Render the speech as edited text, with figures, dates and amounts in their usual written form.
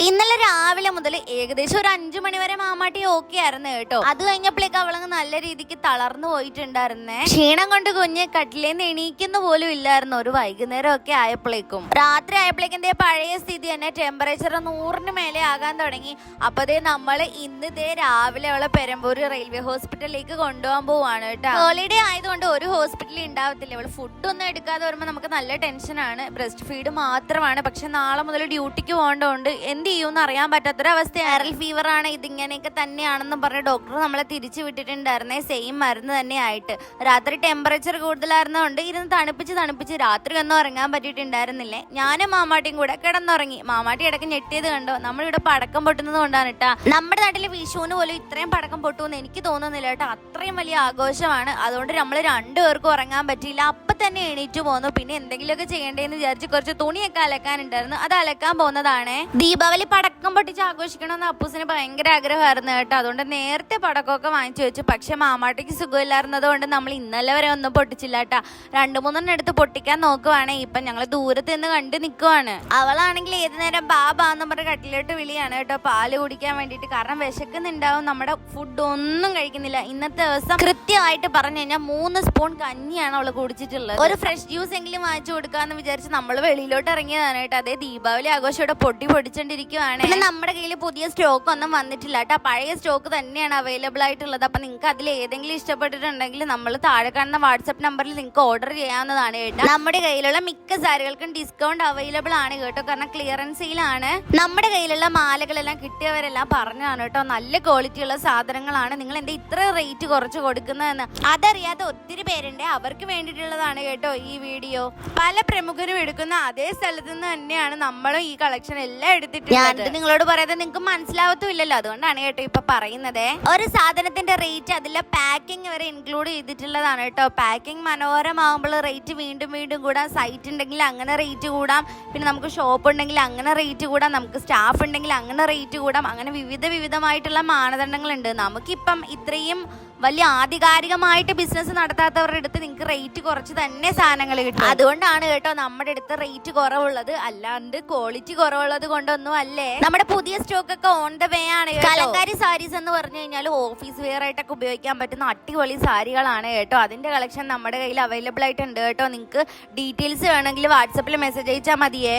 ഇന്നലെ രാവിലെ മുതൽ ഏകദേശം ഒരു 5 മണി വരെ മാമാട്ടി ഓക്കെ ആയിരുന്നു കേട്ടോ. അത് കഴിഞ്ഞപ്പോഴേക്ക് അവളങ്ങ് നല്ല രീതിക്ക് തളർന്നു പോയിട്ടുണ്ടായിരുന്നേ. ക്ഷീണം കൊണ്ട് കുഞ്ഞ് കട്ടിലേന്ന് എണീക്കുന്ന പോലും ഇല്ലായിരുന്നു. ഒരു വൈകുന്നേരം ഒക്കെ ആയപ്പോഴേക്കും രാത്രി ആയപ്പോഴേക്കും എന്തേ പഴയ സ്ഥിതി തന്നെ ടെമ്പറേച്ചർ 100-ന് മേലെ ആകാൻ തുടങ്ങി. അപ്പതേ നമ്മള് ഇന്നതേ രാവിലെ അവളെ പെരമ്പൂർ റെയിൽവേ ഹോസ്പിറ്റലിലേക്ക് കൊണ്ടുപോകാൻ പോവാണ് കേട്ടോ. ഹോളിഡേ ആയതുകൊണ്ട് ഒരു ഹോസ്പിറ്റലിൽ ഉണ്ടാവത്തില്ല. അവള് ഫുഡ് ഒന്നും എടുക്കാതെ വരുമ്പോൾ നമുക്ക് നല്ല ടെൻഷനാണ്. ബ്രസ്റ്റ് ഫീഡ് മാത്രമാണ്. പക്ഷെ നാളെ മുതൽ ഡ്യൂട്ടിക്ക് പോകേണ്ടതുകൊണ്ട് എന്ത് ചെയ്യുമെന്ന് അറിയാൻ പറ്റാത്തൊരവസ്ഥ. വൈറൽ ഫീവർ ആണ്, ഇതിങ്ങനെയൊക്കെ തന്നെയാണെന്നും പറഞ്ഞ് ഡോക്ടർ നമ്മളെ തിരിച്ചു വിട്ടിട്ടുണ്ടായിരുന്നേ. സെയിം മരുന്ന് തന്നെ ആയിട്ട്. രാത്രി ടെമ്പറേച്ചർ കൂടുതലായിരുന്നതുകൊണ്ട് ഇരുന്ന് തണുപ്പിച്ച് രാത്രി ഒന്നും ഉറങ്ങാൻ പറ്റിയിട്ടുണ്ടായിരുന്നില്ലേ. ഞാനും മാമാട്ടിയും കൂടെ കിടന്നുറങ്ങി. മാമാട്ടി ഇടയ്ക്ക് ഞെട്ടിയത് കണ്ടോ? നമ്മളിവിടെ പടക്കം പൊട്ടുന്നത് കൊണ്ടാണ് കേട്ടാ. നമ്മുടെ നാട്ടിലെ വിഷുവിന് പോലും ഇത്രയും പടക്കം പൊട്ടുമെന്ന് എനിക്ക് തോന്നുന്നില്ല കേട്ടോ. അത്രയും വലിയ ആഘോഷമാണ്. അതുകൊണ്ട് നമ്മൾ രണ്ടുപേർക്കും ഉറങ്ങാൻ പറ്റിയില്ല. അപ്പൊ തന്നെ എണീറ്റ് പോന്നു. പിന്നെ എന്തെങ്കിലുമൊക്കെ ചെയ്യേണ്ടതെന്ന് വിചാരിച്ച് കുറച്ച് തുണിയൊക്കെ അലക്കാനുണ്ടായിരുന്നു. അത് അലക്കാൻ പോകുന്നതാണ്. ദീപാവലി പടക്കം പൊട്ടിച്ച് ആഘോഷിക്കണമെന്ന് അപ്പൂസിന് ഭയങ്കര ആഗ്രഹമായിരുന്നു കേട്ടോ. അതുകൊണ്ട് നേരത്തെ പടക്കമൊക്കെ വാങ്ങിച്ചു വെച്ചു. പക്ഷെ മാമാട്ടിക്ക് സുഖമില്ലായിരുന്നത് കൊണ്ട് നമ്മൾ ഇന്നലെ വരെ ഒന്നും പൊട്ടിച്ചില്ല കേട്ടാ. 2-3 എടുത്ത് പൊട്ടിക്കാൻ നോക്കുവാണേ. ഇപ്പൊ ഞങ്ങൾ ദൂരത്ത് നിന്ന് കണ്ടു നിൽക്കുവാണ്. അവളാണെങ്കിൽ ഏത് നേരം ബാബാന്ന് പറഞ്ഞ കട്ടിലോട്ട് വിളിയാണ് കേട്ടോ, പാല് കുടിക്കാൻ വേണ്ടിയിട്ട്. കാരണം വിശക്കുന്നുണ്ടാവും. നമ്മുടെ ഫുഡ് ഒന്നും കഴിക്കുന്നില്ല. ഇന്നത്തെ ദിവസം കൃത്യമായിട്ട് പറഞ്ഞു കഴിഞ്ഞാൽ 3 സ്പൂൺ കഞ്ഞിയാണ് അവള് കുടിച്ചിട്ടുള്ളത്. ഒരു ഫ്രഷ് ജ്യൂസ് എങ്കിലും വാങ്ങിച്ചു കൊടുക്കാന്ന് വിചാരിച്ച് നമ്മൾ വെളിയിലോട്ട് ഇറങ്ങിയതാണ് കേട്ടോ. അതേ ദീപാവലി ആഘോഷം ഇവിടെ പൊട്ടിച്ചോണ്ടിരിക്കുവാണ്. പിന്നെ നമ്മുടെ കയ്യിൽ പുതിയ സ്റ്റോക്ക് ഒന്നും വന്നിട്ടില്ല കേട്ടോ. പഴയ സ്റ്റോക്ക് തന്നെയാണ് അവൈലബിൾ ആയിട്ടുള്ളത്. അപ്പൊ നിങ്ങൾക്ക് അതിൽ ഏതെങ്കിലും ഇഷ്ടപ്പെട്ടിട്ടുണ്ടെങ്കിൽ നമ്മൾ താഴെ കാണുന്ന വാട്സ്ആപ്പ് നമ്പറിൽ നിങ്ങൾക്ക് ഓർഡർ ചെയ്യാവുന്നതാണ് കേട്ടോ. നമ്മുടെ കയ്യിലുള്ള മിക്ക സാരികൾക്കും ഡിസ്കൗണ്ട് അവൈലബിൾ ആണ് കേട്ടോ. കാരണം ക്ലിയറൻസ് സെയിലാണ്. നമ്മുടെ കയ്യിലുള്ള മാലകളെല്ലാം കിട്ടിയവരെല്ലാം പറഞ്ഞാണ് കേട്ടോ, നല്ല ക്വാളിറ്റി ഉള്ള സാധനങ്ങളാണ്. നിങ്ങൾ എന്താ ഇത്ര റേറ്റ് കുറച്ച് കൊടുക്കുന്നതെന്ന് അതറിയാത്ത ഒത്തിരി പേരുണ്ട്. അവർക്ക് വേണ്ടിയിട്ടുള്ളതാണ് കേട്ടോ ഈ വീഡിയോ. പല പ്രമുഖരും എടുക്കുന്ന അതേ സ്ഥലത്ത് നിന്ന് തന്നെയാണ് നമ്മളും ഈ കളക്ഷൻ എല്ലാം എടുത്തിട്ടുള്ളത്. നിങ്ങളോട് പറയാതെ നിങ്ങൾക്ക് മനസ്സിലാവത്തുമില്ലല്ലോ. അതുകൊണ്ടാണ് കേട്ടോ ഇപ്പൊ പറയുന്നത്. ഒരു സാധനത്തിന്റെ റേറ്റ് അതിലെ പാക്കിംഗ് വരെ ഇൻക്ലൂഡ് ചെയ്തിട്ടുള്ളതാണ് കേട്ടോ. പാക്കിംഗ് മനോഹരമാകുമ്പോൾ റേറ്റ് വീണ്ടും കൂടാം. സൈറ്റ് ഉണ്ടെങ്കിൽ അങ്ങനെ റേറ്റ് കൂടാം. പിന്നെ നമുക്ക് ഷോപ്പ് ഉണ്ടെങ്കിൽ അങ്ങനെ റേറ്റ് കൂടാം. നമുക്ക് സ്റ്റാഫ് ഉണ്ടെങ്കിൽ അങ്ങനെ റേറ്റ് കൂടാം. അങ്ങനെ വിവിധമായിട്ടുള്ള മാനദണ്ഡങ്ങളുണ്ട്. നമുക്കിപ്പം ഇത്രയും വലിയ ആധികാരികമായിട്ട് ബിസിനസ് നടത്താത്തവരുടെ അടുത്ത് നിങ്ങൾക്ക് റേറ്റ് കുറച്ച് തന്നെ സാധനങ്ങൾ കിട്ടും. അതുകൊണ്ടാണ് കേട്ടോ നമ്മുടെ അടുത്ത് റേറ്റ് കുറവുള്ളത്. അല്ലാണ്ട് ക്വാളിറ്റി കുറവുള്ളത് കൊണ്ടൊന്നും അല്ലേ. നമ്മുടെ പുതിയ സ്റ്റോക്ക് ഒക്കെ ഓൺ ദ വേ ആണ്. കലങ്കാരി സാരീസ് എന്ന് പറഞ്ഞു കഴിഞ്ഞാൽ ഓഫീസ് വെയർ ആയിട്ടൊക്കെ ഉപയോഗിക്കാൻ പറ്റുന്ന അടിപൊളി സാരികളാണ് കേട്ടോ. അതിന്റെ കളക്ഷൻ നമ്മുടെ കയ്യിൽ അവൈലബിൾ ആയിട്ടുണ്ട് കേട്ടോ. നിങ്ങൾക്ക് ഡീറ്റെയിൽസ് വേണമെങ്കിൽ വാട്സാപ്പിൽ മെസ്സേജ് അയച്ചാൽ മതിയേ.